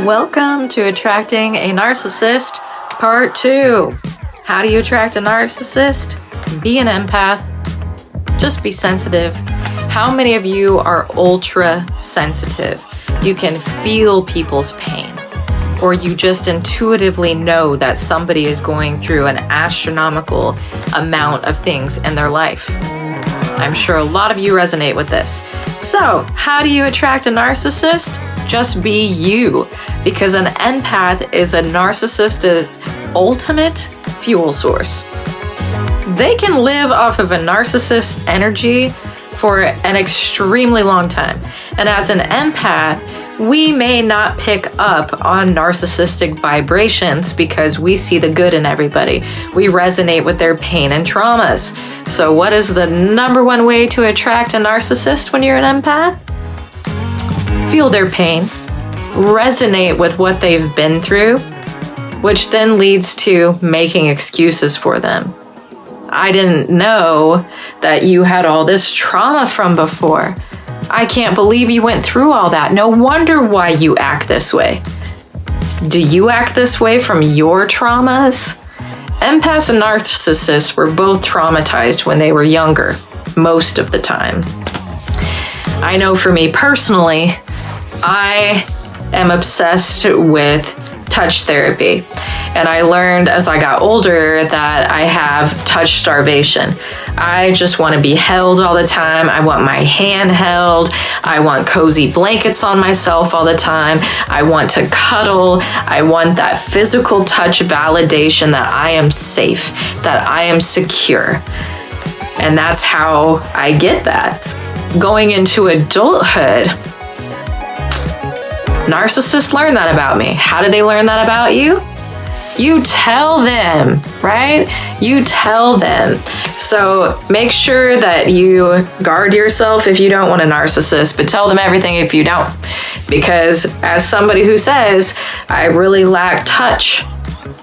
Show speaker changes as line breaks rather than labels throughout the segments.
Welcome to Attracting a Narcissist, Part 2. How do you attract a narcissist? Be an empath. Just be sensitive. How many of you are ultra sensitive? You can feel people's pain, or you just intuitively know that somebody is going through an astronomical amount of things in their life. I'm sure a lot of you resonate with this. So, how do you attract a narcissist? Just be you, because an empath is a narcissist's ultimate fuel source. They can live off of a narcissist's energy for an extremely long time. And as an empath, we may not pick up on narcissistic vibrations because we see the good in everybody. We resonate with their pain and traumas. So what is the number one way to attract a narcissist when you're an empath? Feel their pain, resonate with what they've been through, which then leads to making excuses for them. I didn't know that you had all this trauma from before. I can't believe you went through all that. No wonder why you act this way. Do you act this way from your traumas? Empaths and narcissists were both traumatized when they were younger, most of the time. I know for me personally, I am obsessed with touch therapy. And I learned as I got older that I have touch starvation. I just want to be held all the time. I want my hand held. I want cozy blankets on myself all the time. I want to cuddle. I want that physical touch validation that I am safe, that I am secure. And that's how I get that. Going into adulthood, narcissists learn that about me. How did they learn that about you? You tell them, right? You tell them. So make sure that you guard yourself if you don't want a narcissist, but tell them everything if you don't. Because as somebody who says, I really lack touch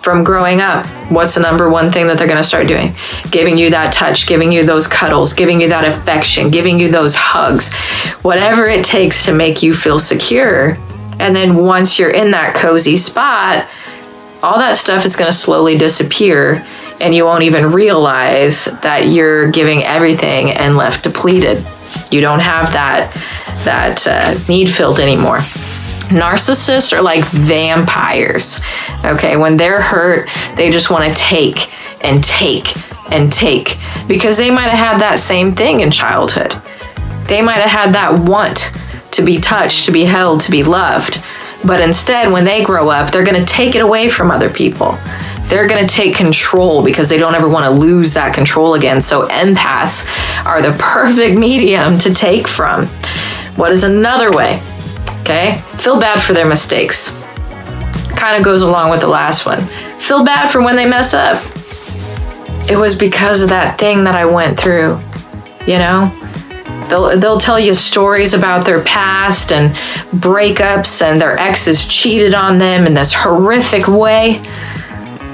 from growing up, what's the number one thing that they're going to start doing? Giving you that touch, giving you those cuddles, giving you that affection, giving you those hugs, whatever it takes to make you feel secure. And then once you're in that cozy spot, all that stuff is going to slowly disappear, and you won't even realize that you're giving everything and left depleted. You don't have that need filled anymore. Narcissists are like vampires, okay? When they're hurt, they just want to take and take and take, because they might have had that same thing in childhood. They might have had that want to be touched, to be held, to be loved. But instead, when they grow up, they're going to take it away from other people. They're going to take control because they don't ever want to lose that control again. So empaths are the perfect medium to take from. What is another way? Okay, feel bad for their mistakes. Kind of goes along with the last one. Feel bad for when they mess up. It was because of that thing that I went through, you know? They'll tell you stories about their past and breakups, and their exes cheated on them in this horrific way.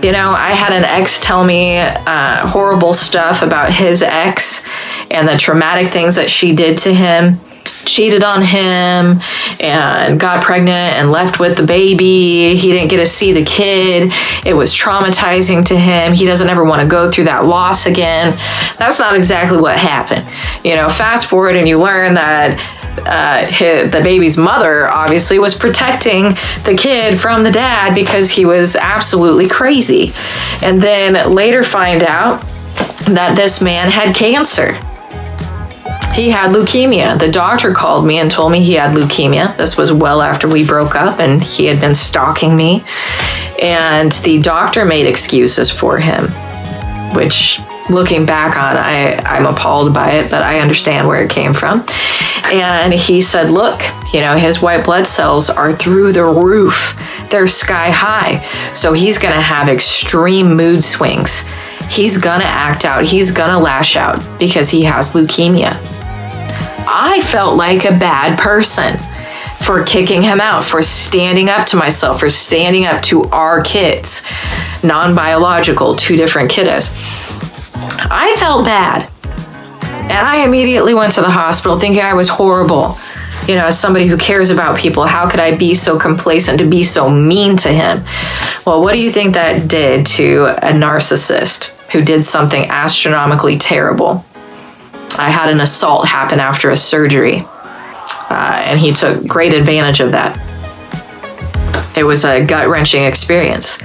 You know, I had an ex tell me horrible stuff about his ex and the traumatic things that she did to him. Cheated on him and got pregnant and left with the baby. He didn't get to see the kid. It was traumatizing to him. He doesn't ever want to go through that loss again. That's not exactly what happened. You know, fast forward and you learn that the baby's mother obviously was protecting the kid from the dad because he was absolutely crazy. And then later find out that this man had cancer. He had leukemia. The doctor called me and told me he had leukemia. This was well after we broke up, and he had been stalking me. And the doctor made excuses for him, which, looking back on, I'm appalled by it, but I understand where it came from. And he said, look, you know, his white blood cells are through the roof. They're sky high. So he's going to have extreme mood swings. He's going to act out. He's going to lash out because he has leukemia. I felt like a bad person for kicking him out, for standing up to myself, for standing up to our kids, non-biological, two different kiddos. I felt bad. And I immediately went to the hospital thinking I was horrible. as somebody who cares about people, how could I be so complacent to be so mean to him? Well, what do you think that did to a narcissist who did something astronomically terrible? I had an assault happen after a surgery, and he took great advantage of that. It was a gut-wrenching experience.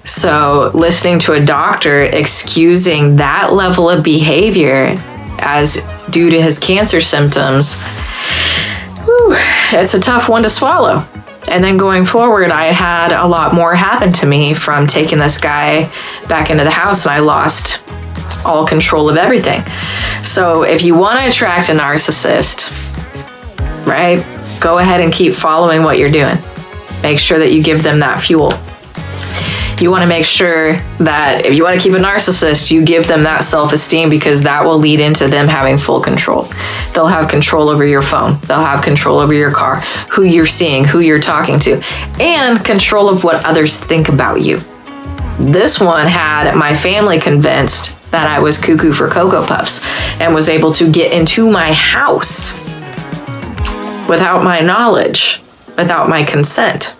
So listening to a doctor excusing that level of behavior as due to his cancer symptoms, it's a tough one to swallow. And then going forward, I had a lot more happen to me from taking this guy back into the house, and I lost all control of everything. So if you want to attract a narcissist, right, go ahead and keep following what you're doing. Make sure that you give them that fuel. You want to make sure that if you want to keep a narcissist, you give them that self-esteem, because that will lead into them having full control. They'll have control over your phone. They'll have control over your car, who you're seeing, who you're talking to, and control of what others think about you. This one had my family convinced that I was cuckoo for Cocoa Puffs and was able to get into my house without my knowledge, without my consent.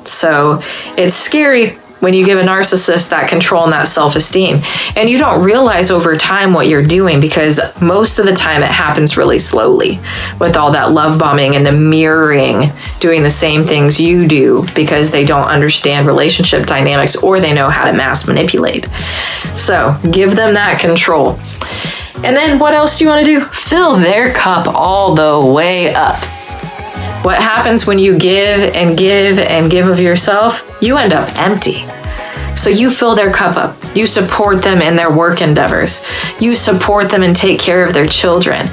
So it's scary when you give a narcissist that control and that self-esteem, and you don't realize over time what you're doing, because most of the time it happens really slowly with all that love bombing and the mirroring, doing the same things you do, because they don't understand relationship dynamics or they know how to mass manipulate. So give them that control. And then what else do you want to do? Fill their cup all the way up. What happens when you give and give and give of yourself? You end up empty. So you fill their cup up. You support them in their work endeavors. You support them and take care of their children.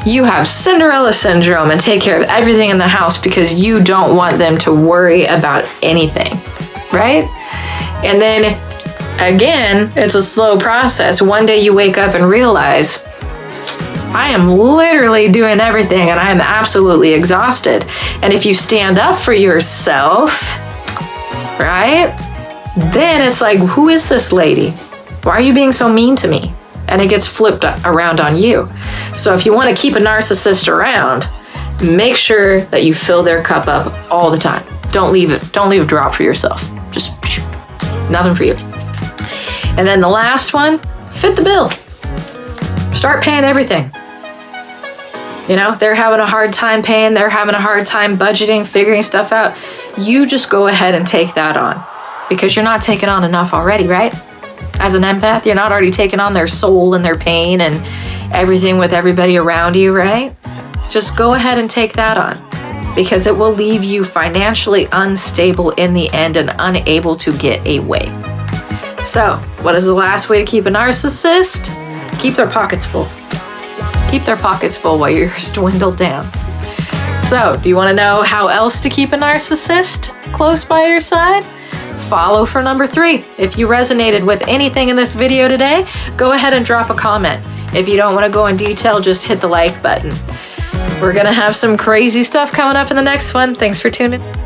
You have Cinderella syndrome and take care of everything in the house because you don't want them to worry about anything, right? And then again, it's a slow process. One day you wake up and realize, I am literally doing everything and I am absolutely exhausted. And if you stand up for yourself, right, then it's like, who is this lady? Why are you being so mean to me? And it gets flipped around on you. So if you want to keep a narcissist around, make sure that you fill their cup up all the time. Don't leave a drop for yourself. Just nothing for you. And then the last one, fit the bill. Start paying everything. They're having a hard time paying. They're having a hard time budgeting, figuring stuff out. You just go ahead and take that on, because you're not taking on enough already, right? As an empath, you're not already taking on their soul and their pain and everything with everybody around you, right? Just go ahead and take that on, because it will leave you financially unstable in the end and unable to get away. So, what is the last way to keep a narcissist? Keep their pockets full. Keep their pockets full while yours dwindle down. So, do you want to know how else to keep a narcissist close by your side? Follow for number 3. If you resonated with anything in this video today, go ahead and drop a comment. If you don't want to go in detail, just hit the like button. We're going to have some crazy stuff coming up in the next one. Thanks for tuning in.